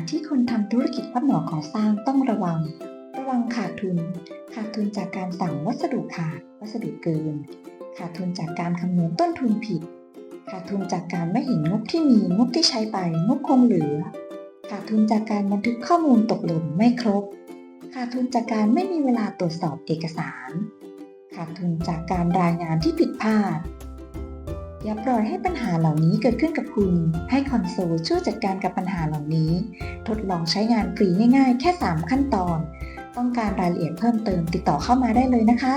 ที่คนทำธุรกิจรับเหมาก่อสร้างต้องระวังขาดทุนจากการสั่งวัสดุขาดวัสดุเกินขาดทุนจากการคำนวณต้นทุนผิดขาดทุนจากการไม่เห็นงบที่มีงบที่ใช้ไปงบคงเหลือขาดทุนจากการบันทึกข้อมูลตกหล่นไม่ครบขาดทุนจากการไม่มีเวลาตรวจสอบเอกสารขาดทุนจากการรายงานที่ผิดพลาดอย่าปล่อยให้ปัญหาเหล่านี้เกิดขึ้นกับคุณให้คอนโซลช่วยจัดการกับปัญหาเหล่านี้ทดลองใช้งานฟรีง่ายๆแค่3ขั้นตอนต้องการรายละเอียดเพิ่มเติมติดต่อเข้ามาได้เลยนะคะ